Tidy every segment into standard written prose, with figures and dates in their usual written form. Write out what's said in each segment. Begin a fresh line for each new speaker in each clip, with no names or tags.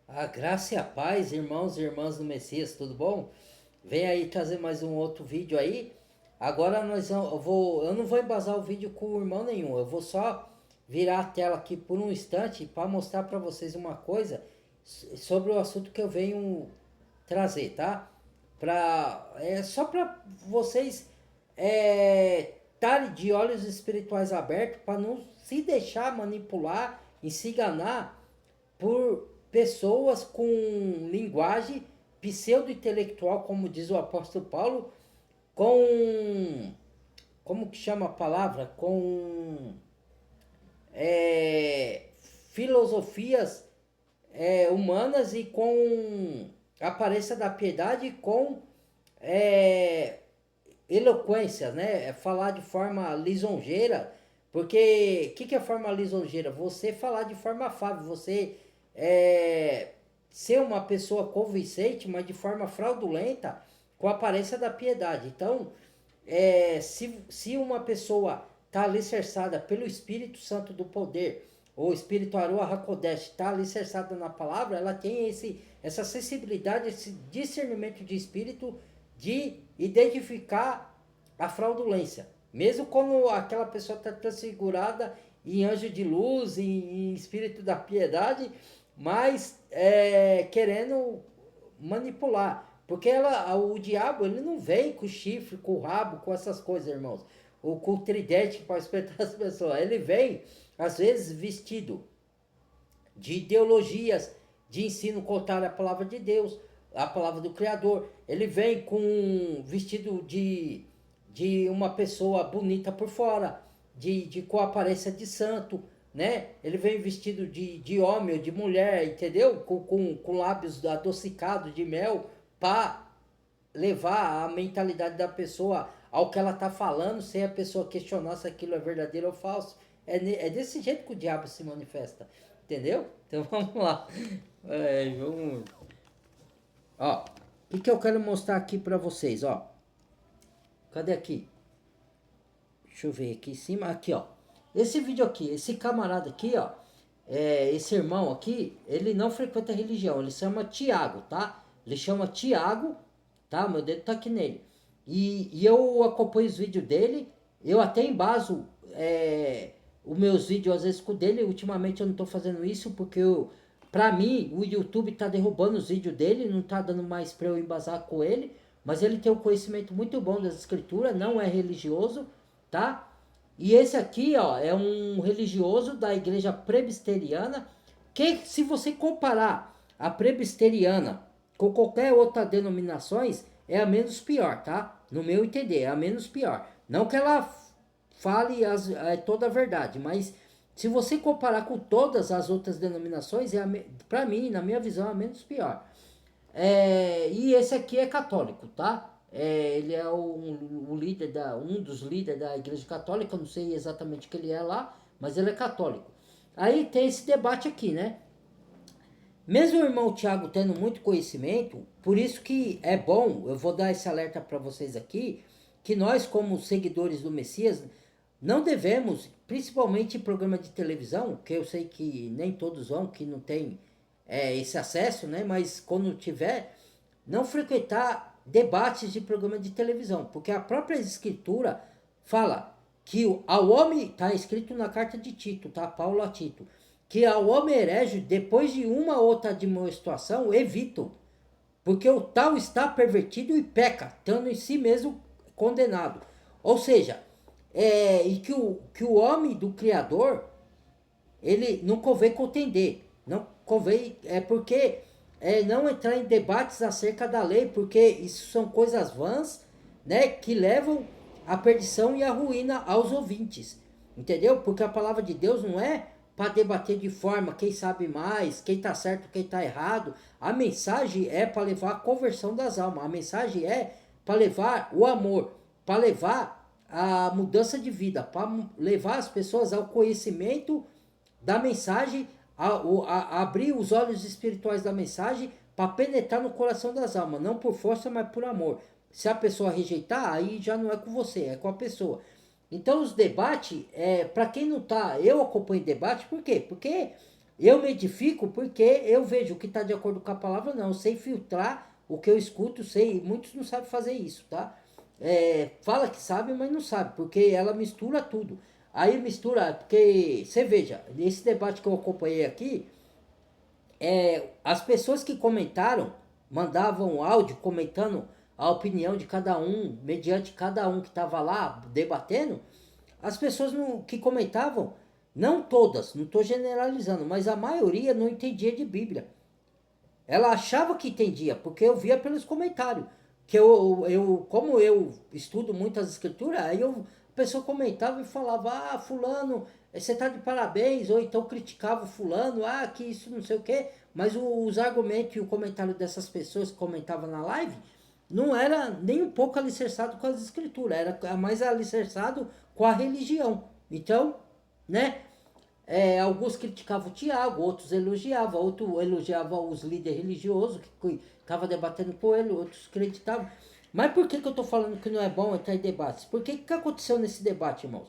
A graça e a paz, irmãos e irmãs do Messias, tudo bom? Vem aí trazer mais um outro vídeo aí. Agora eu não vou embasar o vídeo com irmão nenhum. Eu vou só virar a tela aqui por um instante para mostrar para vocês uma coisa sobre o assunto que eu venho trazer, tá? Só para vocês estarem de olhos espirituais abertos para não se deixar manipular e se enganar por pessoas com linguagem pseudo-intelectual, como diz o apóstolo Paulo, com. Como que chama a palavra? Com é, filosofias humanas e com aparência da piedade com é, eloquência, né? Falar de forma lisonjeira, porque o que é forma lisonjeira? Você falar de forma afável, você é, ser uma pessoa convincente, mas de forma fraudulenta, com a aparência da piedade. Então, se uma pessoa está alicerçada pelo Espírito Santo do poder, ou Espírito Aruah HaKodesh está alicerçada na palavra, ela tem essa sensibilidade, esse discernimento de espírito de identificar a fraudulência. Mesmo quando aquela pessoa está transfigurada em anjo de luz, em espírito da piedade, mas querendo manipular. Porque o diabo ele não vem com chifre, com rabo, com essas coisas, irmãos. Ou com o tridente para espetar as pessoas. Ele vem, às vezes, vestido de ideologias, de ensino contrário à palavra de Deus, à palavra do Criador. Ele vem com vestido de uma pessoa bonita por fora, com aparência de santo, né? Ele vem vestido de homem ou de mulher, entendeu? Com lábios adocicados de mel, para levar a mentalidade da pessoa ao que ela está falando, sem a pessoa questionar se aquilo é verdadeiro ou falso. É desse jeito que o diabo se manifesta, entendeu? Então vamos lá. Vamos. Ó, o que eu quero mostrar aqui para vocês, ó. Cadê aqui? Deixa eu ver aqui em cima. Aqui, ó. Esse vídeo aqui, esse camarada aqui, ó. Esse irmão aqui, ele não frequenta religião. Ele chama Tiago, tá? Ele chama Tiago, tá? Meu dedo tá aqui nele. E eu acompanho os vídeos dele. Eu até embaso os meus vídeos às vezes com o dele. Ultimamente eu não tô fazendo isso porque pra mim o YouTube tá derrubando os vídeos dele. Não tá dando mais pra eu embasar com ele. Mas ele tem um conhecimento muito bom das escrituras. Não é religioso, tá? E esse aqui, ó, é um religioso da igreja presbiteriana, que se você comparar a presbiteriana com qualquer outra denominações, é a menos pior, tá? No meu entender, é a menos pior. Não que ela fale toda a verdade, mas se você comparar com todas as outras denominações, para mim, na minha visão, é a menos pior. E esse aqui é católico, tá? Ele é o líder um dos líderes da Igreja Católica, eu não sei exatamente o que ele é lá, mas ele é católico. Aí tem esse debate aqui, né? Mesmo o irmão Tiago tendo muito conhecimento, por isso que é bom, eu vou dar esse alerta para vocês aqui, que nós como seguidores do Messias, não devemos, principalmente em programa de televisão, que eu sei que nem todos vão, que não tem esse acesso, né? Mas quando tiver, não frequentar debates de programa de televisão, porque a própria escritura fala que ao homem, está escrito na carta de Tito, tá? Paulo a Tito, que ao homem herege, depois de uma ou outra demonstração, evito, porque o tal está pervertido e peca, estando em si mesmo condenado. Ou seja, e que o homem do Criador, ele não convém contender, não convém, porque não entrar em debates acerca da lei, porque isso são coisas vãs, né, que levam à perdição e à ruína aos ouvintes, entendeu? Porque a palavra de Deus não é para debater de forma quem sabe mais, quem está certo, quem está errado. A mensagem é para levar a conversão das almas, a mensagem é para levar o amor, para levar a mudança de vida, para levar as pessoas ao conhecimento da mensagem, a abrir os olhos espirituais da mensagem para penetrar no coração das almas, não por força, mas por amor. Se a pessoa rejeitar, aí já não é com você, é com a pessoa. Então os debates, para quem não tá, eu acompanho debate, por quê? Porque Eu me edifico porque eu vejo o que está de acordo com a palavra, não. Eu sei filtrar o que eu escuto, sei. Muitos não sabem fazer isso, tá? Fala que sabe, mas não sabe, porque ela mistura tudo. Aí mistura, porque você veja, nesse debate que eu acompanhei aqui, as pessoas que comentaram, mandavam áudio comentando a opinião de cada um, mediante cada um que estava lá debatendo. As pessoas que comentavam, não todas, não estou generalizando, mas a maioria não entendia de Bíblia. Ela achava que entendia, porque eu via pelos comentários. Que como eu estudo muitas escrituras, aí a pessoa comentava e falava, fulano, você tá de parabéns, ou então criticava o fulano, que isso não sei o quê. Mas os argumentos e o comentário dessas pessoas que comentavam na live não era nem um pouco alicerçado com as escrituras, era mais alicerçado com a religião. Então, né, alguns criticavam o Tiago, outros elogiavam, outros elogiavam os líderes religiosos que estavam debatendo com ele, outros acreditavam. Mas por que eu estou falando que não é bom entrar em debates? Porque o que aconteceu nesse debate, irmãos?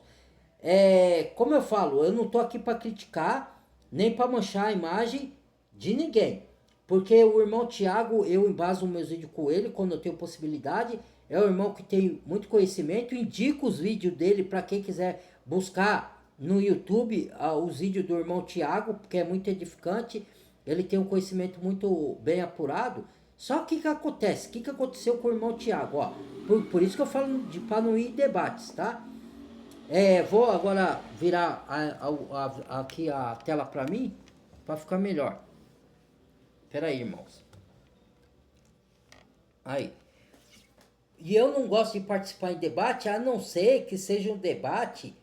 Como eu falo, eu não estou aqui para criticar, nem para manchar a imagem de ninguém. Porque o irmão Tiago, eu embaso meus vídeos com ele quando eu tenho possibilidade. É um irmão que tem muito conhecimento, indico os vídeos dele para quem quiser buscar no YouTube os vídeos do irmão Tiago, porque é muito edificante. Ele tem um conhecimento muito bem apurado. Só que o que acontece? O que aconteceu com o irmão Tiago? Por isso que eu falo para não ir em debates, tá? Vou agora virar aqui a tela para mim, para ficar melhor. Espera aí, irmãos. Aí. E eu não gosto de participar em debate, a não ser que seja um debate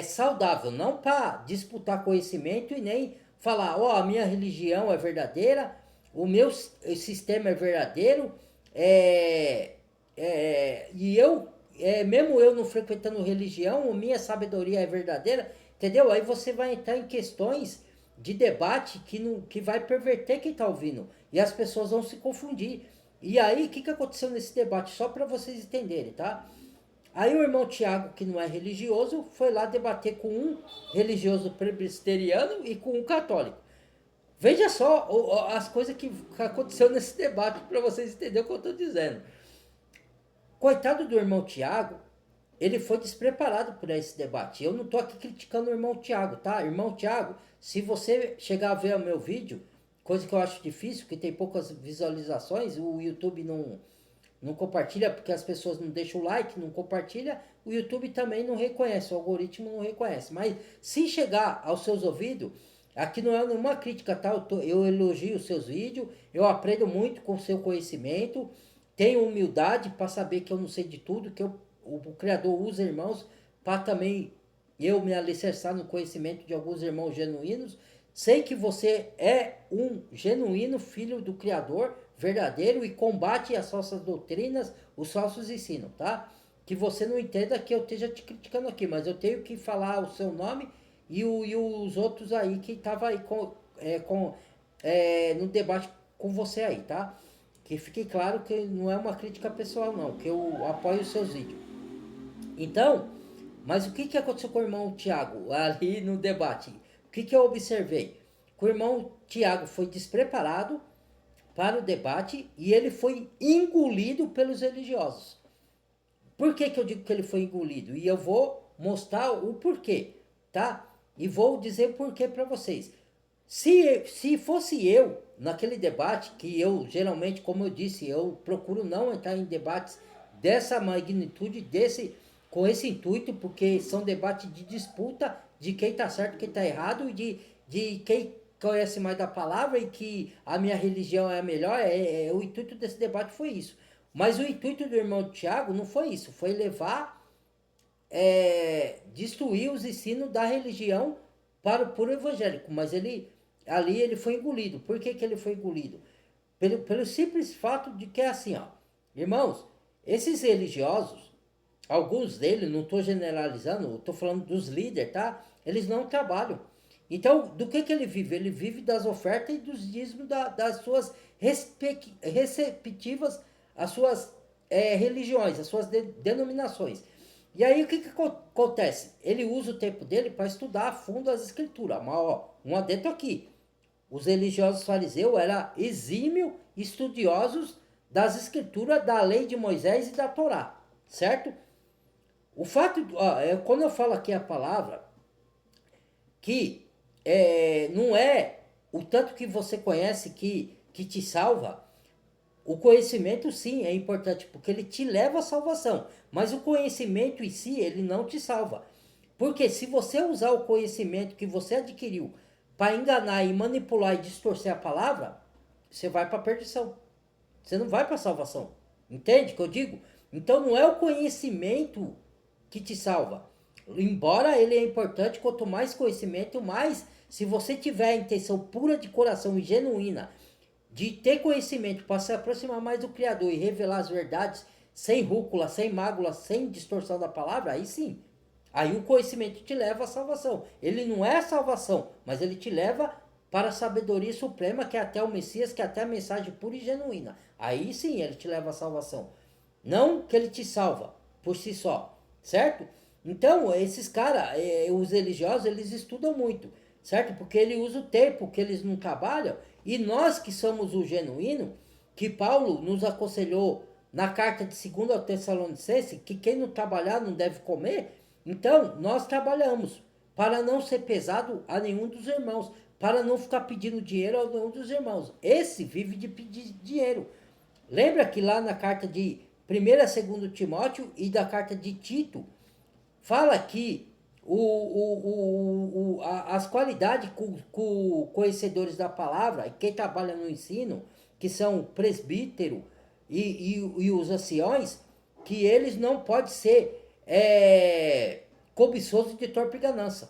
saudável, não para disputar conhecimento e nem falar, a minha religião é verdadeira, o meu sistema é verdadeiro, e mesmo eu não frequentando religião, a minha sabedoria é verdadeira, entendeu? Aí você vai entrar em questões de debate que vai perverter quem está ouvindo, e as pessoas vão se confundir. E aí, o que aconteceu nesse debate? Só para vocês entenderem, tá? Aí o irmão Tiago, que não é religioso, foi lá debater com um religioso presbiteriano e com um católico. Veja só as coisas que aconteceu nesse debate para vocês entenderem o que eu estou dizendo. Coitado do irmão Tiago, ele foi despreparado por esse debate. Eu não estou aqui criticando o irmão Tiago, tá? Irmão Tiago, se você chegar a ver o meu vídeo, coisa que eu acho difícil, que tem poucas visualizações, o YouTube não compartilha porque as pessoas não deixam o like, não compartilha, o YouTube também não reconhece, o algoritmo não reconhece. Mas se chegar aos seus ouvidos, aqui não é nenhuma crítica, tá? Eu elogio os seus vídeos, eu aprendo muito com o seu conhecimento, tenho humildade para saber que eu não sei de tudo, que o Criador usa irmãos para também eu me alicerçar no conhecimento de alguns irmãos genuínos. Sei que você é um genuíno filho do Criador, verdadeiro, e combate as falsas doutrinas, os falsos ensinos, tá? Que você não entenda que eu esteja te criticando aqui, mas eu tenho que falar o seu nome e os outros aí que estavam aí no debate com você aí, tá? Que fique claro que não é uma crítica pessoal não, que eu apoio os seus vídeos. Então, mas o que aconteceu com o irmão Tiago ali no debate? O que eu observei? Que o irmão Tiago foi despreparado para o debate e ele foi engolido pelos religiosos. Por que eu digo que ele foi engolido? E eu vou mostrar o porquê, tá? E vou dizer o porquê para vocês. Se fosse eu naquele debate, que eu geralmente, como eu disse, eu procuro não entrar em debates dessa magnitude, com esse intuito, porque são debates de disputa de quem está certo, quem está errado, e de quem conhece mais da palavra e que a minha religião é a melhor. O intuito desse debate foi isso. Mas o intuito do irmão Tiago não foi isso, foi levar, destruir os ensinos da religião para o puro evangélico. Mas ali ele foi engolido. Por que ele foi engolido? Pelo simples fato de que é assim, irmãos, esses religiosos, alguns deles, não estou generalizando, estou falando dos líderes, tá? Eles não trabalham. Então, do que ele vive? Ele vive das ofertas e dos dízimos das suas receptivas, as suas religiões, as suas denominações. E aí o que acontece? Ele usa o tempo dele para estudar a fundo as escrituras. Mas um adendo aqui. Os religiosos fariseus eram exímios estudiosos das escrituras, da lei de Moisés e da Torá, certo? O fato, quando eu falo aqui a palavra, que não é o tanto que você conhece que te salva. O conhecimento, sim, é importante, porque ele te leva à salvação. Mas o conhecimento em si, ele não te salva. Porque se você usar o conhecimento que você adquiriu para enganar e manipular e distorcer a palavra, você vai para a perdição. Você não vai para a salvação. Entende o que eu digo? Então não é o conhecimento que te salva. Embora ele é importante, quanto mais conhecimento, mais, se você tiver a intenção pura de coração e genuína de ter conhecimento para se aproximar mais do Criador e revelar as verdades sem rúcula, sem mácula, sem distorção da palavra, aí sim. Aí o conhecimento te leva à salvação. Ele não é a salvação, mas ele te leva para a sabedoria suprema, que é até o Messias, que é até a mensagem pura e genuína. Aí sim ele te leva à salvação. Não que ele te salva por si só, certo? Então, esses caras, os religiosos, eles estudam muito, certo? Porque ele usa o tempo que eles não trabalham, e nós que somos o genuíno, que Paulo nos aconselhou na carta de 2 ao Tessalonicenses, que quem não trabalhar não deve comer, então nós trabalhamos para não ser pesado a nenhum dos irmãos, para não ficar pedindo dinheiro a nenhum dos irmãos. Esse vive de pedir dinheiro. Lembra que lá na carta de 1ª a 2 Timóteo e da carta de Tito, fala que as qualidades com conhecedores da palavra, e quem trabalha no ensino, que são presbítero e os anciões, que eles não podem ser cobiçosos de torpe ganância.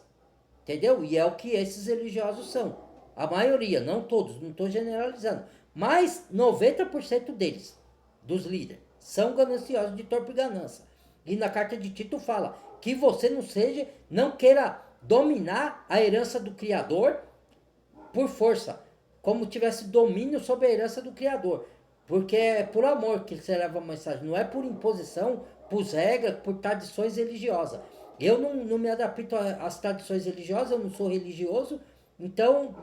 Entendeu? E é o que esses religiosos são. A maioria, não todos, não estou generalizando. Mas 90% deles, dos líderes, são gananciosos de torpe ganância. E na carta de Tito fala que você não queira dominar a herança do Criador por força, como tivesse domínio sobre a herança do Criador. Porque é por amor que você leva a mensagem, não é por imposição, por regras, por tradições religiosas. Eu não me adapto às tradições religiosas, eu não sou religioso, então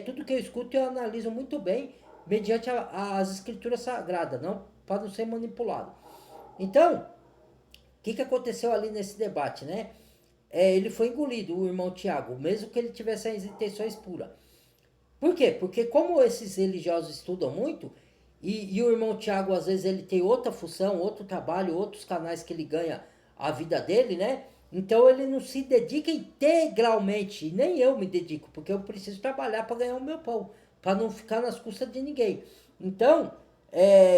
tudo que eu escuto eu analiso muito bem mediante as escrituras sagradas, não para não ser manipulado. Então, o que aconteceu ali nesse debate, né? Ele foi engolido, o irmão Tiago, mesmo que ele tivesse as intenções puras. Por quê? Porque como esses religiosos estudam muito, e o irmão Tiago, às vezes, ele tem outra função, outro trabalho, outros canais que ele ganha a vida dele, né? Então ele não se dedica integralmente, nem eu me dedico, porque eu preciso trabalhar para ganhar o meu pão, para não ficar nas custas de ninguém. Então,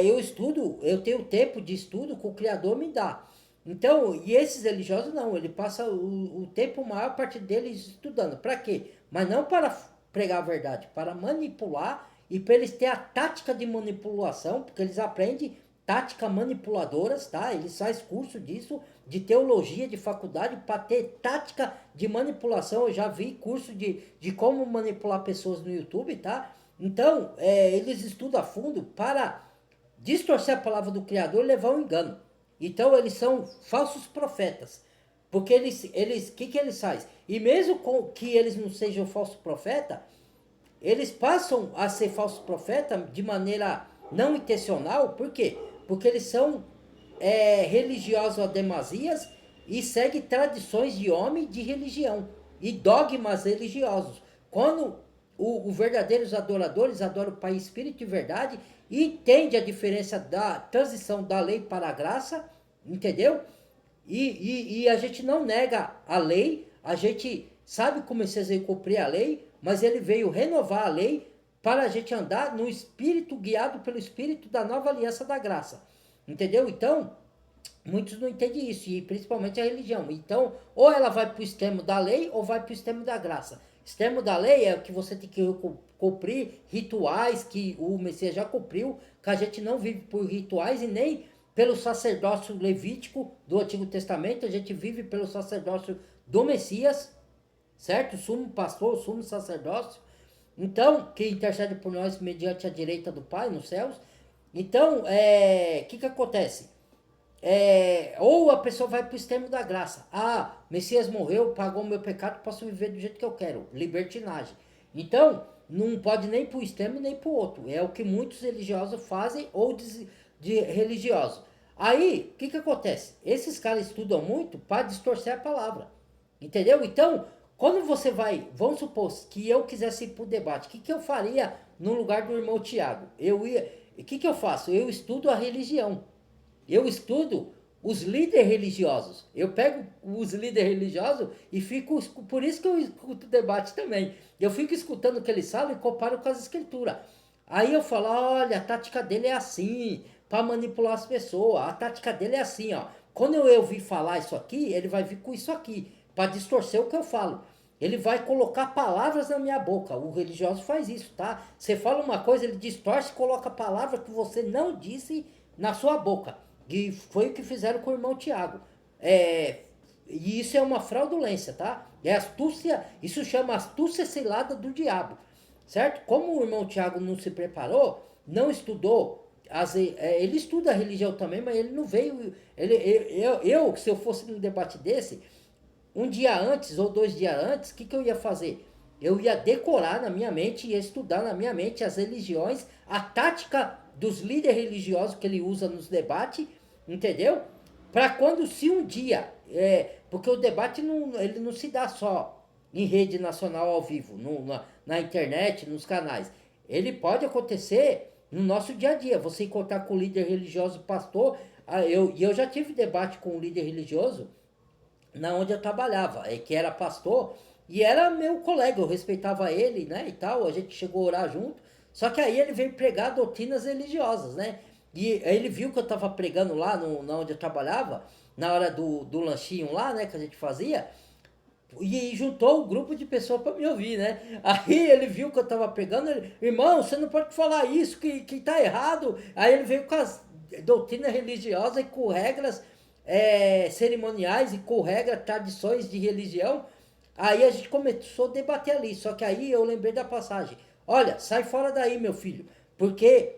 eu estudo, eu tenho tempo de estudo que o Criador me dá. Então, e esses religiosos não, ele passa o tempo, maior parte deles estudando. Para quê? Mas não para pregar a verdade, para manipular e para eles terem a tática de manipulação, porque eles aprendem táticas manipuladoras, tá? Eles fazem curso disso, de teologia, de faculdade, para ter tática de manipulação. Eu já vi curso de como manipular pessoas no YouTube, tá? Então, eles estudam a fundo para distorcer a palavra do Criador e levar um engano. Então, eles são falsos profetas. Porque eles que eles fazem? E mesmo que eles não sejam falsos profetas, eles passam a ser falsos profetas de maneira não intencional. Por quê? Porque eles são religiosos a demasias e seguem tradições de homem de religião e dogmas religiosos. Quando os verdadeiros adoradores adoram o Pai, Espírito e Verdade e entende a diferença da transição da lei para a graça, entendeu? E a gente não nega a lei, a gente sabe como Messias veio cumprir a lei, mas ele veio renovar a lei para a gente andar no Espírito, guiado pelo Espírito da nova aliança da graça. Entendeu? Então, muitos não entendem isso, e principalmente a religião. Então, ou ela vai para o extremo da lei, ou vai para o extremo da graça. Extremo da lei é o que você tem que cumprir rituais que o Messias já cumpriu, que a gente não vive por rituais e nem pelo sacerdócio levítico do Antigo Testamento, a gente vive pelo sacerdócio do Messias, certo? Sumo pastor, sumo sacerdócio. Então, que intercede por nós mediante a direita do Pai nos céus. Então, que acontece? Ou a pessoa vai para o extremo da graça. Ah, Messias morreu, pagou o meu pecado, posso viver do jeito que eu quero. Libertinagem. Então, não pode nem para o extremo nem para o outro. É o que muitos religiosos fazem ou de religiosos. Aí, o que acontece? Esses caras estudam muito para distorcer a palavra. Entendeu? Então, quando você vai, vamos supor que eu quisesse ir para o debate, o que eu faria no lugar do irmão Tiago? O que eu faço? Eu estudo a religião. Eu estudo os líderes religiosos. Eu pego os líderes religiosos e fico. Por isso que eu escuto debate também. Eu fico escutando o que eles falam e comparo com as escrituras. Aí eu falo: olha, a tática dele é assim, para manipular as pessoas. A tática dele é assim, ó. Quando eu ouvir falar isso aqui, ele vai vir com isso aqui, para distorcer o que eu falo. Ele vai colocar palavras na minha boca. O religioso faz isso, tá? Você fala uma coisa, ele distorce e coloca palavras que você não disse na sua boca. E foi o que fizeram com o irmão Tiago. E isso é uma fraudulência, tá? É astúcia, isso chama astúcia cilada do diabo, certo? Como o irmão Tiago não se preparou, não estudou, ele estuda a religião também, mas ele não veio. Se eu fosse num debate desse, um dia antes ou 2 dias antes, o que eu ia fazer? Eu ia decorar na minha mente, ia estudar na minha mente as religiões, a tática dos líderes religiosos que ele usa nos debates, entendeu? Para quando, se um dia, porque o debate não, ele não se dá só em rede nacional ao vivo, na internet, nos canais. Ele pode acontecer no nosso dia a dia. Você encontrar com o líder religioso, pastor. Eu já tive debate com um líder religioso na onde eu trabalhava, que era pastor, e era meu colega, eu respeitava ele, né, e tal, a gente chegou a orar junto, só que aí ele veio pregar doutrinas religiosas, né, e aí ele viu que eu tava pregando lá na onde eu trabalhava, na hora do lanchinho lá, né, que a gente fazia, e juntou um grupo de pessoas para me ouvir, né? Aí ele viu que eu tava pregando, ele, irmão, você não pode falar isso, que tá errado. Aí ele veio com as doutrinas religiosas e com regras cerimoniais e com regras, tradições de religião. Aí a gente começou a debater ali, só que aí eu lembrei da passagem. Olha, sai fora daí, meu filho, porque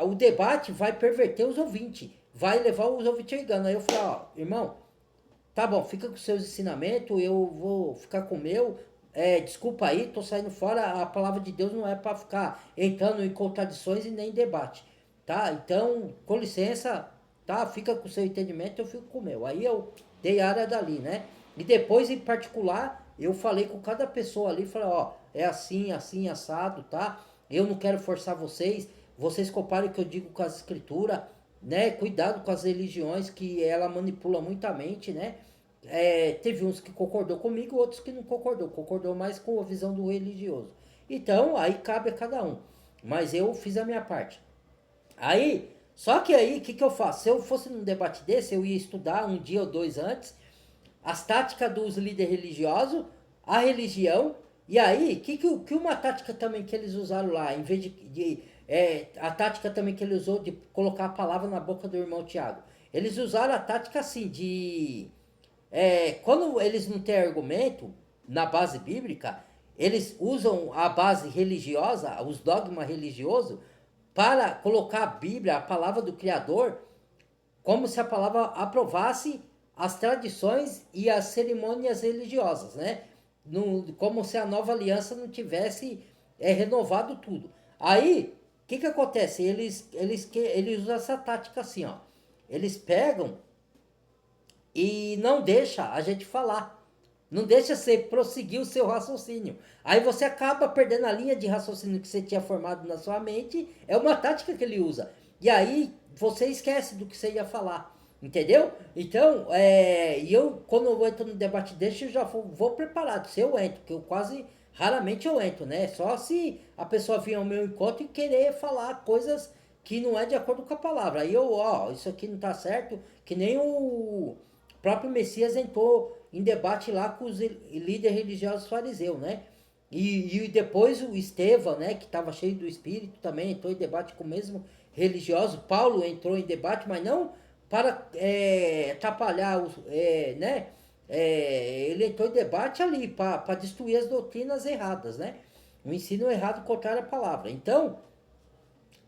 o debate vai perverter os ouvintes, vai levar os ouvintes a engano. Aí eu falei, ó, irmão, tá bom, fica com seus ensinamentos, eu vou ficar com o meu. Desculpa aí, tô saindo fora. A palavra de Deus não é para ficar entrando em contradições e nem em debate, tá? Então, com licença, tá? Fica com o seu entendimento, eu fico com o meu. Aí eu dei área dali, né? E depois, em particular, eu falei com cada pessoa ali, falei, ó, é assim, assim, assado, tá? Eu não quero forçar vocês comparem o que eu digo com as escrituras, né? Cuidado com as religiões que ela manipula muito a mente, né? Teve uns que concordou comigo, outros que não concordou mais com a visão do religioso. Então, aí cabe a cada um. Mas eu fiz a minha parte. Aí, só que aí, o que eu faço? Se eu fosse num debate desse, eu ia estudar um dia ou 2 antes as táticas dos líderes religiosos, a religião, e aí, que uma tática também que eles usaram lá, em vez a tática também que ele usou de colocar a palavra na boca do irmão Tiago. Eles usaram a tática assim quando eles não têm argumento na base bíblica, eles usam a base religiosa, os dogmas religiosos, para colocar a Bíblia, a palavra do Criador, como se a palavra aprovasse as tradições e as cerimônias religiosas, né? Como se a nova aliança não tivesse renovado tudo. Aí, o que acontece? Eles usam essa tática assim, ó. Eles pegam e não deixa a gente falar. Não deixa você prosseguir o seu raciocínio. Aí você acaba perdendo a linha de raciocínio que você tinha formado na sua mente. É uma tática que ele usa. E aí você esquece do que você ia falar. Entendeu? Então, quando eu entro no debate desse, eu já vou preparado. Se eu entro, que eu quase raramente eu entro, né? Só se a pessoa vir ao meu encontro e querer falar coisas que não é de acordo com a palavra. Aí isso aqui não tá certo, que nem o próprio Messias entrou em debate lá com os líderes religiosos fariseus, né? E depois o Estevão, né, que estava cheio do Espírito, também entrou em debate com o mesmo religioso. Paulo entrou em debate, mas não para atrapalhar, né? Ele entrou em debate ali para destruir as doutrinas erradas, né? O ensino errado contrário à palavra. Então,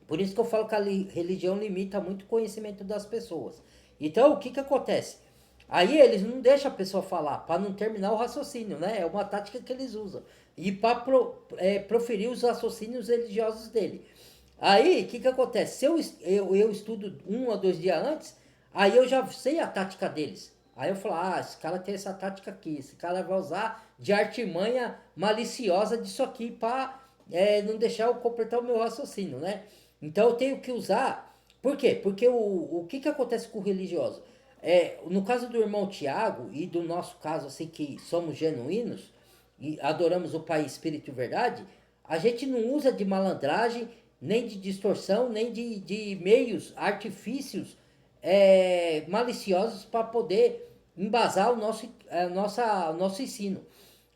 por isso que eu falo que a religião limita muito o conhecimento das pessoas. Então, o que acontece? Aí eles não deixam a pessoa falar, para não terminar o raciocínio, né? É uma tática que eles usam. e para proferir os raciocínios religiosos dele. Aí, o que acontece? Se eu estudo 1 ou 2 dias antes, aí eu já sei a tática deles. Aí eu falo, esse cara tem essa tática aqui, esse cara vai usar de artimanha maliciosa disso aqui para não deixar eu completar o meu raciocínio, né? Então eu tenho que usar. Por quê? Porque o que acontece com o religioso? No caso do irmão Tiago e do nosso caso, assim, que somos genuínos e adoramos o Pai, Espírito e Verdade, a gente não usa de malandragem, nem de distorção, nem de meios, artifícios maliciosos para poder embasar o nosso ensino.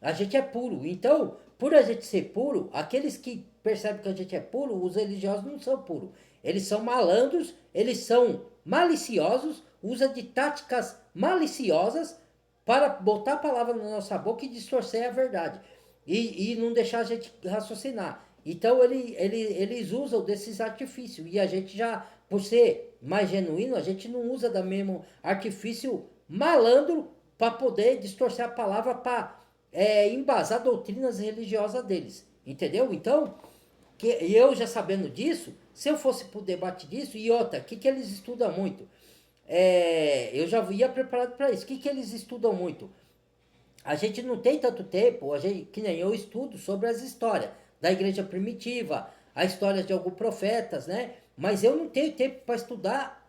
A gente é puro. Então, por a gente ser puro, aqueles que percebem que a gente é puro, os religiosos não são puros. Eles são malandros, eles são maliciosos, usam de táticas maliciosas para botar a palavra na nossa boca e distorcer a verdade. E não deixar a gente raciocinar. Então eles usam desses artifícios. E a gente já, por ser mais genuíno, a gente não usa da mesmo artifício malandro para poder distorcer a palavra para embasar doutrinas religiosas deles. Entendeu? Então, eu já sabendo disso, se eu fosse pro debate disso, e outra, o que eles estudam muito? Eu já ia preparado para isso. O que eles estudam muito? A gente não tem tanto tempo, que nem eu estudo sobre as histórias da igreja primitiva, a história de alguns profetas, né? Mas eu não tenho tempo para estudar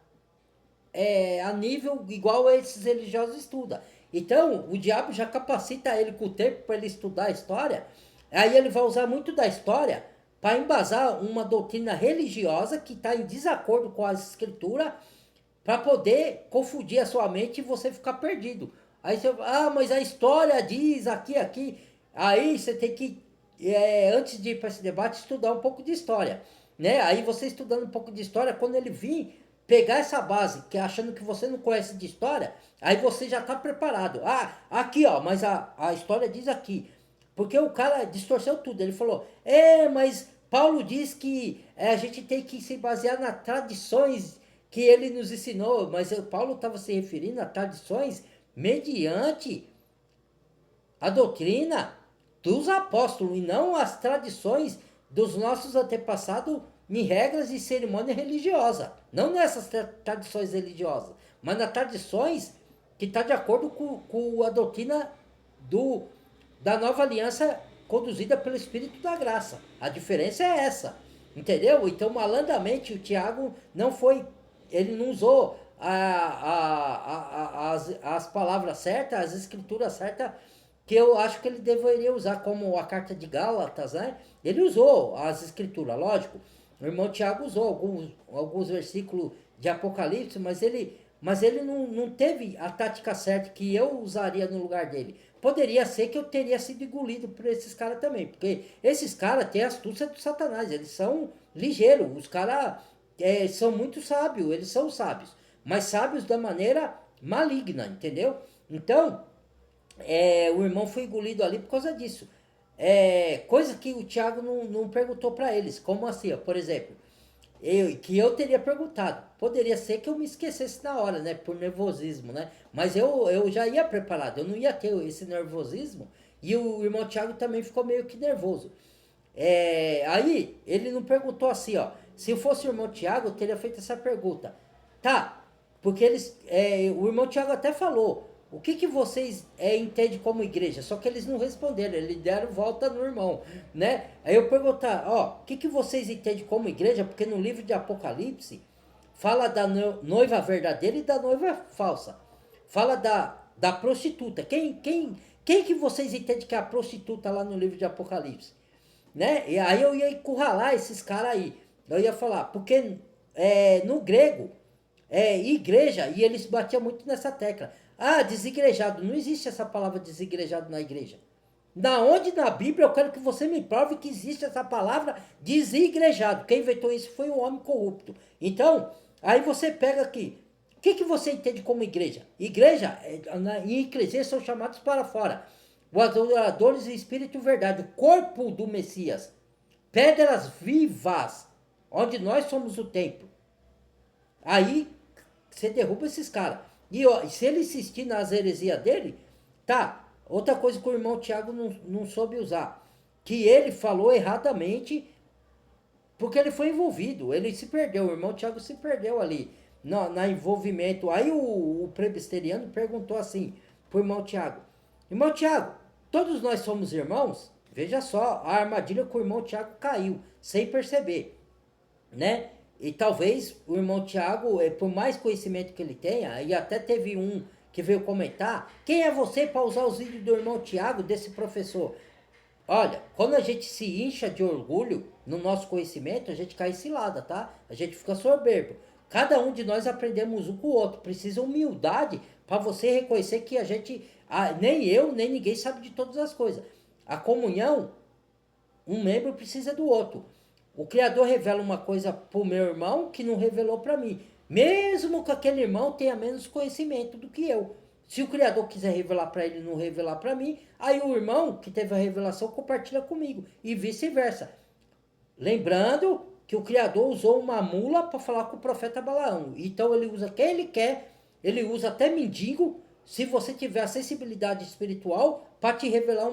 a nível igual esses religiosos estudam. Então, o diabo já capacita ele com o tempo para ele estudar a história. Aí ele vai usar muito da história para embasar uma doutrina religiosa que está em desacordo com as escrituras, para poder confundir a sua mente e você ficar perdido. Aí você, mas a história diz aqui. Aí você tem que, antes de ir para esse debate, estudar um pouco de história, né? Aí você estudando um pouco de história, quando ele vir pegar essa base, que achando que você não conhece de história, aí você já está preparado. Aqui ó, mas a história diz aqui. Porque o cara distorceu tudo. Ele falou, mas Paulo diz que a gente tem que se basear nas tradições que ele nos ensinou. Mas Paulo estava se referindo a tradições mediante a doutrina dos apóstolos e não as tradições dos nossos antepassados em regras e cerimônia religiosa. Não nessas tradições religiosas, mas nas tradições que está de acordo com a doutrina da nova aliança conduzida pelo Espírito da Graça. A diferença é essa, entendeu? Então, malandramente, o Tiago ele não usou as palavras certas, as escrituras certas, que eu acho que ele deveria usar, como a carta de Gálatas, né? Ele usou as escrituras, lógico. O irmão Tiago usou alguns versículos de Apocalipse, mas ele não teve a tática certa que eu usaria no lugar dele. Poderia ser que eu teria sido engolido por esses caras também, porque esses caras têm a astúcia do Satanás, eles são ligeiros, os caras são muito sábios, eles são sábios, mas sábios da maneira maligna, entendeu? Então, o irmão foi engolido ali por causa disso. Coisa que o Thiago não perguntou para eles, como assim, ó, por exemplo, que eu teria perguntado. Poderia ser que eu me esquecesse na hora, né? Por nervosismo, né? Mas eu já ia preparado, eu não ia ter esse nervosismo. E o irmão Thiago também ficou meio que nervoso. Aí ele não perguntou assim, ó. Se eu fosse o irmão Thiago, eu teria feito essa pergunta. Tá, porque o irmão Thiago até falou. O que vocês entendem como igreja? Só que eles não responderam, eles deram volta no irmão, né? Aí eu perguntar, ó, o que vocês entendem como igreja? Porque no livro de Apocalipse fala da noiva verdadeira e da noiva falsa. Fala da prostituta. Quem que vocês entendem que é a prostituta lá no livro de Apocalipse? Né? E aí eu ia encurralar esses caras aí. Eu ia falar, porque no grego, igreja, e eles batiam muito nessa tecla. Desigrejado. Não existe essa palavra desigrejado na igreja. Da onde na Bíblia eu quero que você me prove que existe essa palavra desigrejado. Quem inventou isso foi um homem corrupto. Então, aí você pega aqui. O que você entende como igreja? Igreja, em eclesia são chamados para fora. Os adoradores em espírito e verdade. O corpo do Messias. Pedras vivas. Onde nós somos o templo. Aí, você derruba esses caras. E se ele insistir nas heresias dele, tá. Outra coisa que o irmão Tiago não soube usar. que ele falou erradamente porque ele foi envolvido, ele se perdeu, o irmão Tiago se perdeu ali na envolvimento. Aí o presbiteriano perguntou assim pro irmão Tiago, todos nós somos irmãos? Veja só a armadilha que o irmão Tiago caiu, sem perceber, né? E talvez o irmão Tiago, por mais conhecimento que ele tenha, e até teve um que veio comentar, quem é você para usar os vídeos do irmão Tiago, desse professor? Olha, quando a gente se incha de orgulho no nosso conhecimento, a gente cai em cilada, tá? A gente fica soberbo. Cada um de nós aprendemos um com o outro. Precisa humildade para você reconhecer que a gente, nem eu, nem ninguém sabe de todas as coisas. A comunhão, um membro precisa do outro. O Criador revela uma coisa para o meu irmão que não revelou para mim. Mesmo que aquele irmão tenha menos conhecimento do que eu. Se o Criador quiser revelar para ele e não revelar para mim, aí o irmão que teve a revelação compartilha comigo. E vice-versa. Lembrando que o Criador usou uma mula para falar com o profeta Balaão. Então ele usa quem ele quer, ele usa até mendigo, se você tiver a sensibilidade espiritual, para te revelar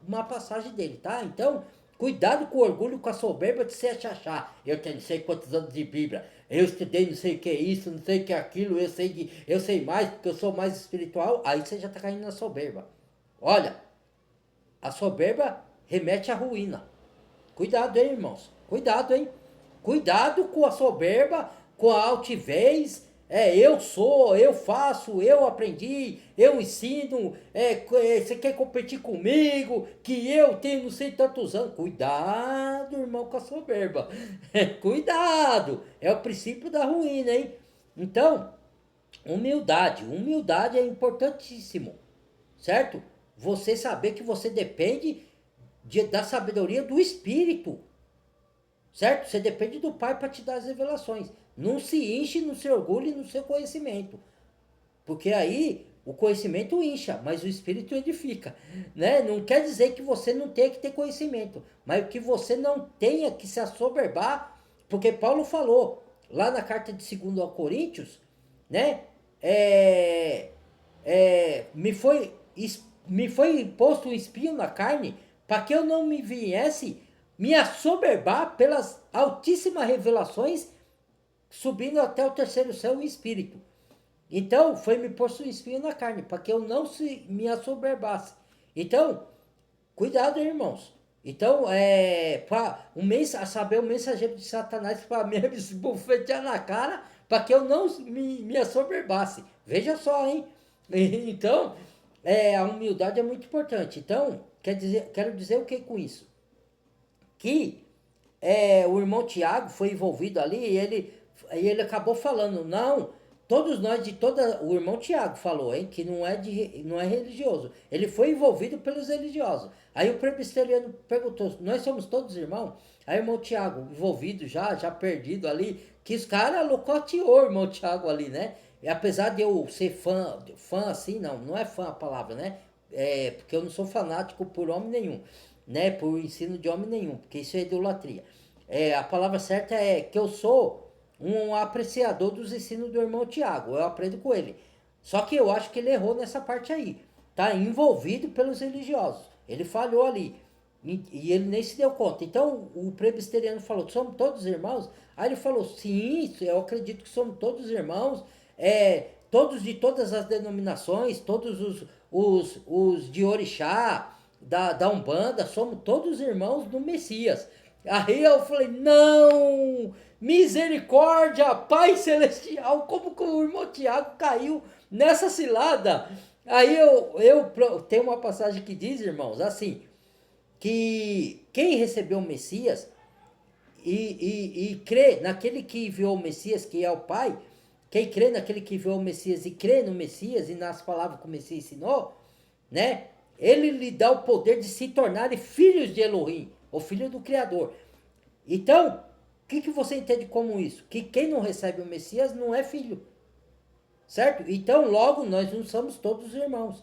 uma passagem dele, tá? Então, cuidado com o orgulho, com a soberba de se achar. Eu tenho não sei quantos anos de Bíblia, eu estudei não sei o que é isso, não sei o que é aquilo, eu sei mais porque eu sou mais espiritual. Aí você já está caindo na soberba. Olha, a soberba remete à ruína. Cuidado, hein, irmãos? Cuidado, hein? Cuidado com a soberba, com a altivez. Eu sou, eu faço, eu aprendi, eu ensino. Você quer competir comigo? Que eu tenho não sei tantos anos. Cuidado, irmão, com a soberba. Cuidado. É o princípio da ruína, hein? Então, humildade. Humildade é importantíssimo, certo? Você saber que você depende da sabedoria do Espírito, certo? Você depende do Pai para te dar as revelações. Não se enche no seu orgulho e no seu conhecimento, porque aí o conhecimento incha, mas o Espírito edifica, né? Não quer dizer que você não tenha que ter conhecimento, mas que você não tenha que se assoberbar, porque Paulo falou lá na carta de 2 aos Coríntios, né? Me foi imposto um espinho na carne para que eu não me viesse me assoberbar pelas altíssimas revelações, subindo até o terceiro céu em espírito. Então, foi me posto um espinho na carne, para que eu não me assoberbasse. Então, cuidado, irmãos. Então, para saber o mensageiro de Satanás para me esbofetear na cara, para que eu não me assoberbasse. Veja só, hein? Então, a humildade é muito importante. Então, quero dizer o que com isso? Que o irmão Tiago foi envolvido ali e ele acabou falando, não, todos nós de toda... O irmão Tiago falou, hein, que não é religioso. Ele foi envolvido pelos religiosos. Aí o presbiteriano perguntou, nós somos todos irmãos? Aí o irmão Tiago, envolvido já perdido ali, que os caras locoteou o irmão Tiago ali, né? E apesar de eu ser fã assim, não é fã a palavra, né? Porque eu não sou fanático por homem nenhum, né? Por ensino de homem nenhum, porque isso é idolatria. A palavra certa é que eu sou um apreciador dos ensinos do irmão Tiago, eu aprendo com ele. Só que eu acho que ele errou nessa parte aí. Tá envolvido pelos religiosos. Ele falhou ali. E ele nem se deu conta. Então o presbiteriano falou, somos todos irmãos? Aí ele falou, sim, eu acredito que somos todos irmãos, todos de todas as denominações, todos os de orixá, da Umbanda, somos todos irmãos do Messias. Aí eu falei, não, misericórdia, Pai Celestial, como que o irmão Tiago caiu nessa cilada? Aí eu tenho uma passagem que diz, irmãos, assim, que quem recebeu o Messias e crê naquele que enviou o Messias, que é o Pai, quem crê naquele que enviou o Messias e crê no Messias e nas palavras que o Messias ensinou, né? Ele lhe dá o poder de se tornarem filhos de Elohim, o filho do Criador. Então, o que você entende como isso? Que quem não recebe o Messias não é filho, certo? Então, logo, nós não somos todos irmãos,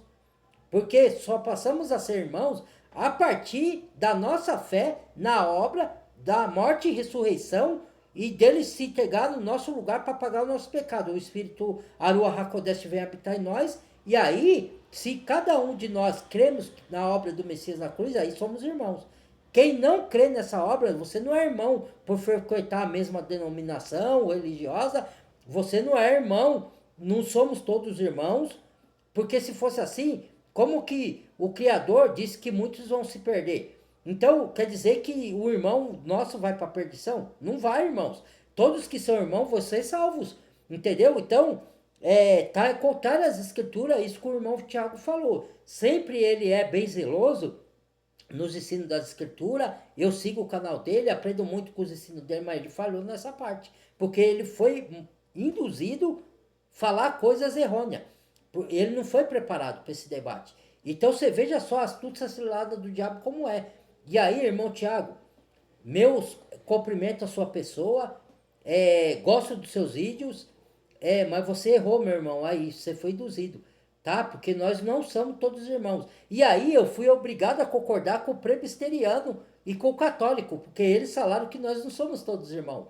porque só passamos a ser irmãos a partir da nossa fé na obra da morte e ressurreição e dele se entregar no nosso lugar para pagar o nosso pecado. O Espírito Aruah HaKodesh vem habitar em nós, e aí, se cada um de nós cremos na obra do Messias na cruz, aí somos irmãos. Quem não crê nessa obra, você não é irmão por frequentar a mesma denominação religiosa, você não é irmão, não somos todos irmãos, porque se fosse assim, como que o Criador disse que muitos vão se perder? Então, quer dizer que o irmão nosso vai para a perdição? Não vai, irmãos. Todos que são irmãos vão ser salvos. Entendeu? Então, tá contrário às escrituras, isso que o irmão Tiago falou. Sempre ele é bem zeloso nos ensinos das escrituras. Eu sigo o canal dele, aprendo muito com os ensinos dele, mas ele falhou nessa parte. Porque ele foi induzido a falar coisas errôneas. Ele não foi preparado para esse debate. Então você veja só a astúcia cilada do diabo como é. E aí, irmão Tiago, meus cumprimentos a sua pessoa, gosto dos seus vídeos, mas você errou, meu irmão, aí você foi induzido, tá? Porque nós não somos todos irmãos. E aí eu fui obrigado a concordar com o presbiteriano e com o católico, porque eles falaram que nós não somos todos irmãos.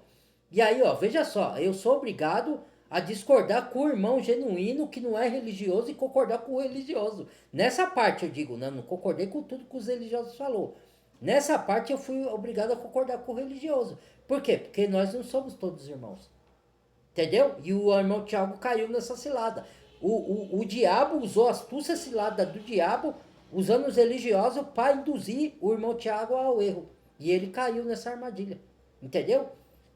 E aí, ó, veja só, eu sou obrigado a discordar com o irmão genuíno que não é religioso e concordar com o religioso. Nessa parte eu digo, né? Não concordei com tudo que os religiosos falou. Nessa parte eu fui obrigado a concordar com o religioso. Por quê? Porque nós não somos todos irmãos. Entendeu? E o irmão Tiago caiu nessa cilada. O diabo usou a astúcia cilada do diabo, usando os religiosos para induzir o irmão Tiago ao erro. E ele caiu nessa armadilha. Entendeu?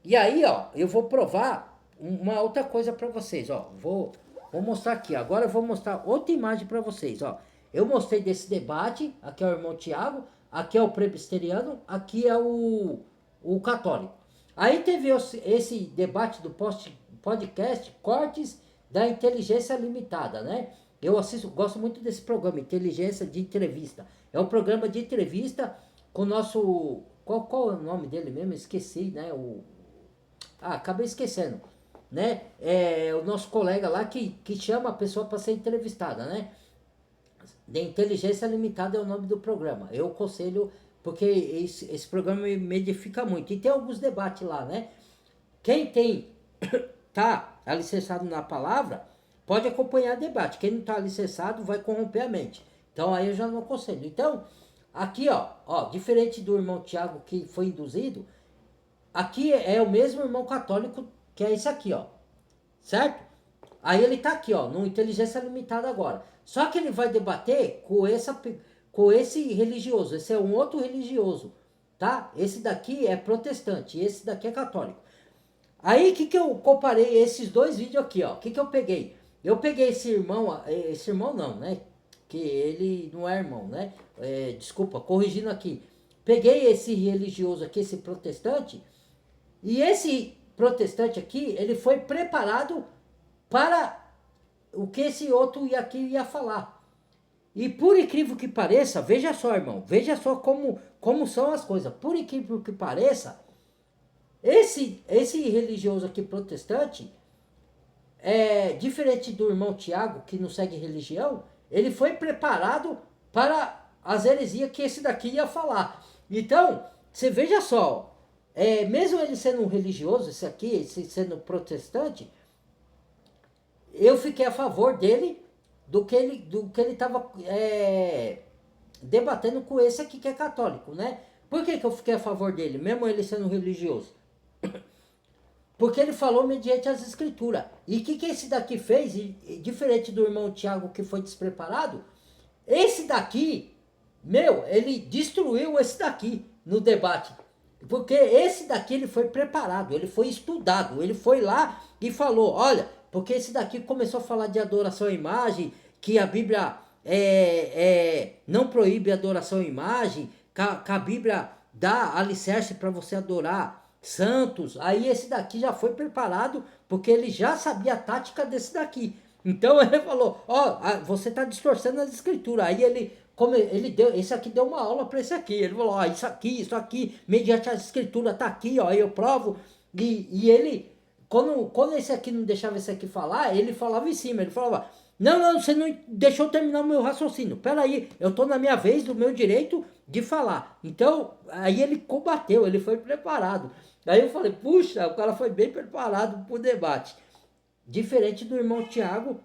E aí, ó, eu vou provar uma outra coisa para vocês, ó. Vou mostrar aqui. Agora eu vou mostrar outra imagem para vocês, ó. Eu mostrei desse debate. Aqui é o irmão Tiago, aqui é o presbiteriano, aqui é o católico. Aí teve esse debate do podcast Cortes da Inteligência Limitada, né? Eu gosto muito desse programa, Inteligência de Entrevista. É um programa de entrevista com o nosso... Qual é o nome dele mesmo? Esqueci, né? Acabei esquecendo, né? É o nosso colega lá que chama a pessoa para ser entrevistada, né? De Inteligência Limitada é o nome do programa. Eu aconselho, porque esse programa me edifica muito. E tem alguns debates lá, né? Quem tá alicerçado na palavra pode acompanhar o debate. Quem não tá alicerçado vai corromper a mente. Então aí eu já não aconselho. Então, aqui ó, diferente do irmão Tiago que foi induzido, aqui é o mesmo irmão católico que é esse aqui, ó. Certo? Aí ele tá aqui, ó, no Inteligência Limitada agora. Só que ele vai debater com esse religioso. Esse é um outro religioso, tá? Esse daqui é protestante, esse daqui é católico. Aí, o que eu comparei esses dois vídeos aqui, ó? O que eu peguei? Eu peguei esse irmão não, né? Que ele não é irmão, né? Desculpa, corrigindo aqui. Peguei esse religioso aqui, esse protestante, e esse protestante aqui, ele foi preparado para o que esse outro aqui ia falar. E por incrível que pareça, veja só, irmão, veja só como são as coisas. Por incrível que pareça, esse religioso aqui protestante, diferente do irmão Tiago, que não segue religião, ele foi preparado para as heresias que esse daqui ia falar. Então, você veja só, mesmo ele sendo um religioso, esse aqui, sendo protestante, eu fiquei a favor dele do que ele estava debatendo com esse aqui que é católico, né? Por que eu fiquei a favor dele, mesmo ele sendo religioso? Porque ele falou mediante as escrituras. E o que esse daqui fez, diferente do irmão Tiago que foi despreparado, esse daqui, ele destruiu esse daqui no debate. Porque esse daqui ele foi preparado, ele foi estudado, ele foi lá e falou, olha, porque esse daqui começou a falar de adoração à imagem, que a Bíblia não proíbe adoração à imagem, que a Bíblia dá alicerce para você adorar santos. Aí esse daqui já foi preparado, porque ele já sabia a tática desse daqui. Então ele falou, você está distorcendo as escrituras. Aí ele deu, esse aqui deu uma aula para esse aqui. Ele falou, isso aqui, mediante as escrituras, tá aqui, ó, eu provo. E ele, quando esse aqui não deixava esse aqui falar, ele falava em cima, ele falava, não, você não deixou terminar o meu raciocínio. Peraí, eu tô na minha vez, do meu direito de falar. Então, aí ele combateu, ele foi preparado. Aí eu falei, puxa, o cara foi bem preparado pro debate. Diferente do irmão Tiago,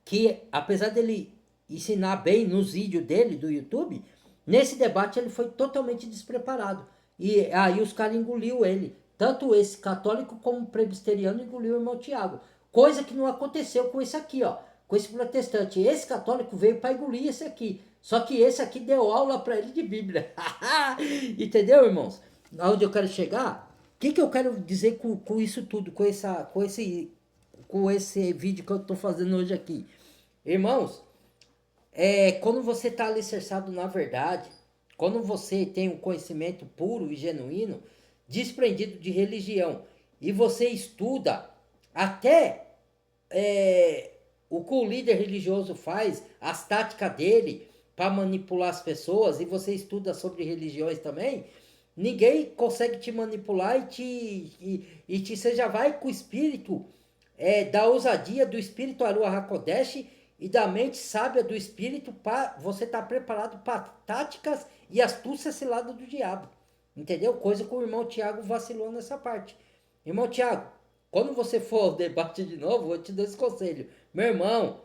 que apesar dele ensinar bem nos vídeos dele do YouTube, Nesse debate ele foi totalmente despreparado. E aí os caras engoliu ele. Tanto esse católico como presbiteriano engoliu o irmão Tiago. Coisa que não aconteceu com esse aqui, ó. Com esse protestante. Esse católico veio para engolir esse aqui. Só que esse aqui deu aula para ele de Bíblia. Entendeu, irmãos? Aonde eu quero chegar? O que eu quero dizer com isso tudo? Com esse vídeo que eu estou fazendo hoje aqui? Irmãos, quando você está alicerçado na verdade, quando você tem um conhecimento puro e genuíno, desprendido de religião, e você estuda até o que o líder religioso faz, as táticas dele para manipular as pessoas, e você estuda sobre religiões também, ninguém consegue te manipular você já vai com o espírito da ousadia do espírito Aruach HaKodesh e da mente sábia do espírito para você estar preparado para táticas e astúcias ciladas do diabo. Entendeu? Coisa que o irmão Tiago vacilou nessa parte. Irmão Tiago, quando você for ao debate de novo, eu vou te dar esse conselho. Meu irmão,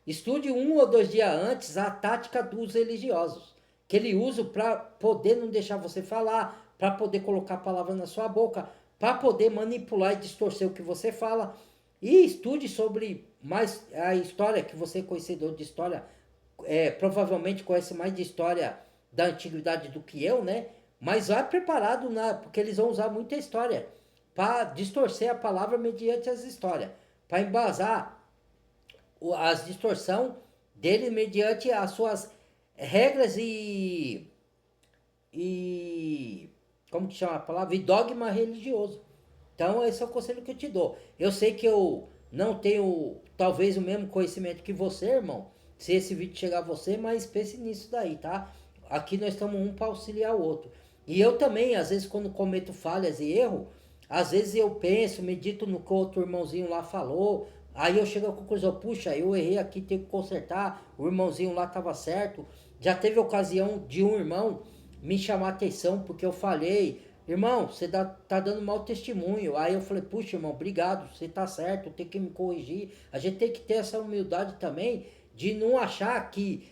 estude 1 ou 2 dias antes a tática dos religiosos. Que ele usa para poder não deixar você falar, para poder colocar a palavra na sua boca, para poder manipular e distorcer o que você fala. E estude sobre mais a história, que você é conhecedor de história, provavelmente conhece mais de história da antiguidade do que eu, né? Mas vai preparado, porque eles vão usar muita história para distorcer a palavra mediante as histórias, para embasar as distorção dele mediante as suas regras e como que chama a palavra? E dogma religioso. Então esse é o conselho que eu te dou. Eu sei que eu não tenho talvez o mesmo conhecimento que você, irmão, se esse vídeo chegar a você, mas pense nisso daí, tá? Aqui nós estamos um para auxiliar o outro. E eu também, às vezes, quando cometo falhas e erro, às vezes eu penso, medito no que o outro irmãozinho lá falou, aí eu chego à conclusão, puxa, eu errei aqui, tenho que consertar, o irmãozinho lá estava certo. Já teve ocasião de um irmão me chamar a atenção porque eu falhei, irmão, você tá dando mau testemunho. Aí eu falei, puxa, irmão, obrigado, você tá certo, tem que me corrigir. A gente tem que ter essa humildade também de não achar que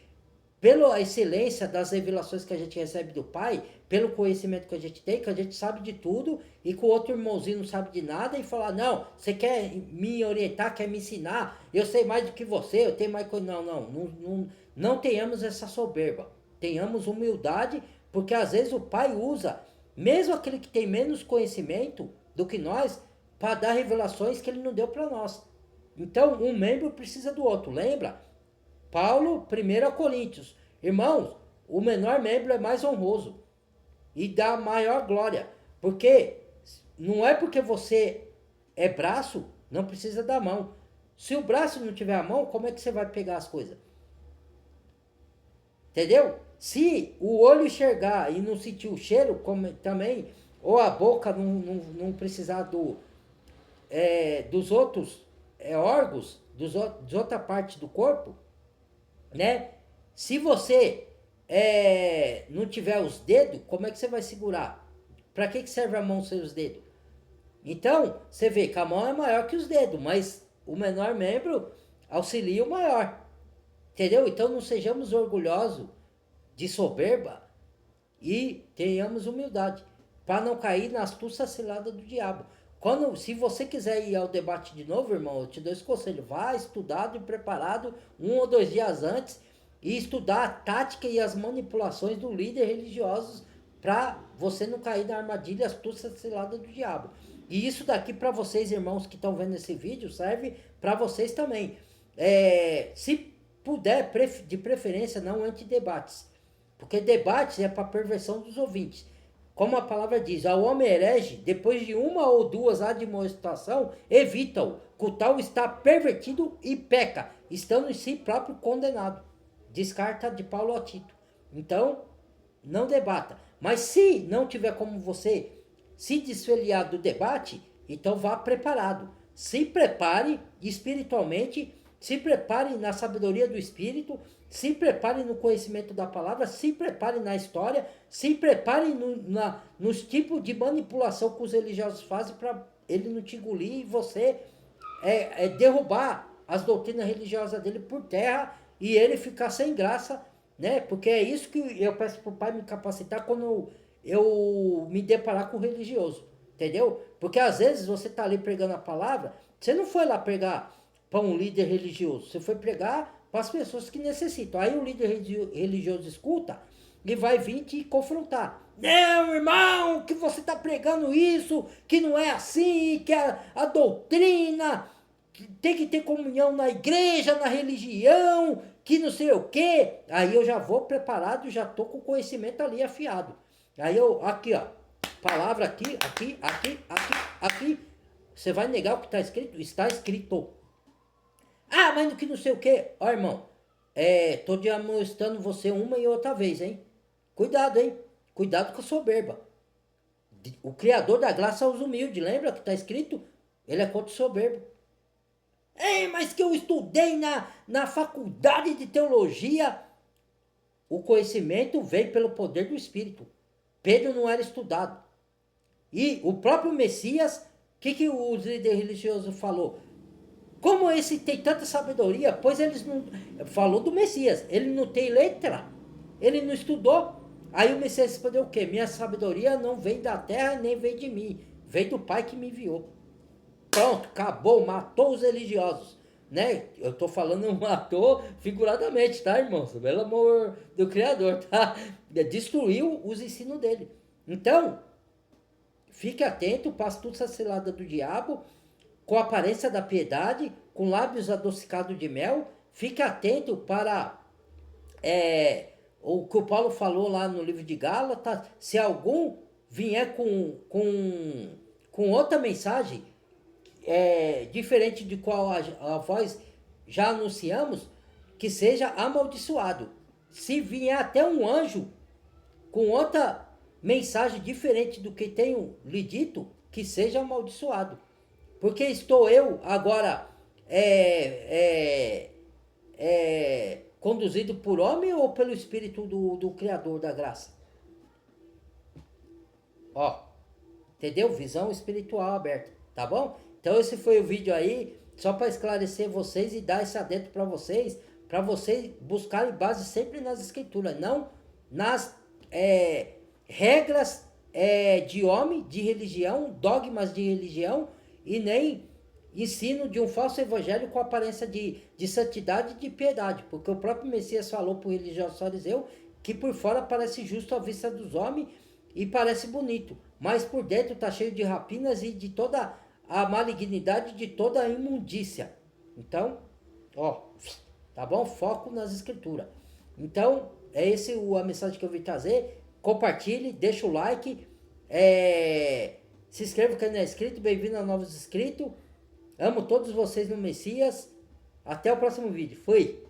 pela excelência das revelações que a gente recebe do Pai, pelo conhecimento que a gente tem, que a gente sabe de tudo, e que o outro irmãozinho não sabe de nada, e falar, não, você quer me orientar, quer me ensinar, eu sei mais do que você, eu tenho mais coisa. Não tenhamos essa soberba, tenhamos humildade, porque às vezes o Pai usa, mesmo aquele que tem menos conhecimento do que nós, para dar revelações que ele não deu para nós. Então, um membro precisa do outro, lembra? Paulo, 1 Coríntios. Irmãos, o menor membro é mais honroso e dá maior glória. Porque não é porque você é braço, não precisa da mão. Se o braço não tiver a mão, como é que você vai pegar as coisas? Entendeu? Se o olho enxergar e não sentir o cheiro, como também, ou a boca não precisar dos outros órgãos, de outra parte do corpo, né? Se você não tiver os dedos, como é que você vai segurar? Para que serve a mão sem os dedos? Então, você vê que a mão é maior que os dedos, mas o menor membro auxilia o maior. Entendeu? Então não sejamos orgulhosos de soberba e tenhamos humildade para não cair na astúcia cilada do diabo. Se você quiser ir ao debate de novo, irmão, eu te dou esse conselho. Vá estudado e preparado 1 ou 2 dias antes e estudar a tática e as manipulações do líder religiosos para você não cair na armadilha astúcia cilada do diabo. E isso daqui para vocês, irmãos que estão vendo esse vídeo, serve para vocês também. Se puder, de preferência, não anti-debates. Porque debates é para perversão dos ouvintes. Como a palavra diz, ao homem herege, depois de 1 ou 2 admoestação, evita-o, que o tal está pervertido e peca, estando em si próprio condenado. Descarta de Paulo a Tito. Então, não debata. Mas se não tiver como você se desfiliar do debate, então vá preparado. Se prepare espiritualmente, se prepare na sabedoria do Espírito, se prepare no conhecimento da palavra, se prepare na história, se prepare nos tipos de manipulação que os religiosos fazem para ele não te engolir e você derrubar as doutrinas religiosas dele por terra e ele ficar sem graça né? Porque é isso que eu peço pro Pai me capacitar quando eu me deparar com o religioso, entendeu? Porque às vezes você tá ali pregando a palavra, você não foi lá pregar para um líder religioso, você foi pregar para as pessoas que necessitam. Aí o líder religioso escuta e vai vir te confrontar. Não, irmão, que você tá pregando isso, que não é assim, que a doutrina tem que ter comunhão na igreja, na religião, que não sei o que. Aí eu já vou preparado, já tô com o conhecimento ali afiado. Aí eu, aqui ó, palavra aqui, aqui, aqui, aqui, aqui. Você vai negar o que está escrito? Está escrito. Ah, mas no que não sei o que. Ó, irmão, tô demonstrando você uma e outra vez, hein? Cuidado, hein? Cuidado com a soberba. O Criador da graça aos humildes, lembra que está escrito? Ele é contra o soberbo. Ei, mas que eu estudei na faculdade de teologia. O conhecimento vem pelo poder do Espírito. Pedro não era estudado. E o próprio Messias, o que o líder religioso falou? Como esse tem tanta sabedoria, pois eles não. Falou do Messias, ele não tem letra, ele não estudou. Aí o Messias respondeu o quê? Minha sabedoria não vem da terra nem vem de mim, vem do Pai que me enviou. Pronto, acabou, matou os religiosos. Né? Eu tô falando matou figuradamente, tá, irmãos? Pelo amor do Criador, tá? Destruiu os ensinos dele. Então, fique atento, passe tudo essa cilada do diabo, com a aparência da piedade, com lábios adocicados de mel. Fique atento para o que o Paulo falou lá no livro de Gálatas. Se algum vier com outra mensagem, diferente de qual a voz já anunciamos, que seja amaldiçoado. Se vier até um anjo com outra mensagem diferente do que tenho lhe dito, que seja amaldiçoado. Porque estou eu agora conduzido por homem ou pelo Espírito do Criador da graça? Ó, entendeu? Visão espiritual aberta, tá bom? Então esse foi o vídeo aí, só para esclarecer vocês e dar esse adentro para vocês buscarem base sempre nas escrituras, não nas regras de homem, de religião, dogmas de religião, e nem ensino de um falso evangelho com aparência de santidade e de piedade, porque o próprio Messias falou para o religioso fariseu que por fora parece justo à vista dos homens e parece bonito, mas por dentro está cheio de rapinas e de toda a malignidade, de toda a imundícia. Então, ó, tá bom? Foco nas escrituras. Então, é esse a mensagem que eu vim trazer. Compartilhe, deixa o like, se inscreva no canal não é inscrito, bem-vindo a novos inscritos. Amo todos vocês no Messias. Até o próximo vídeo. Fui!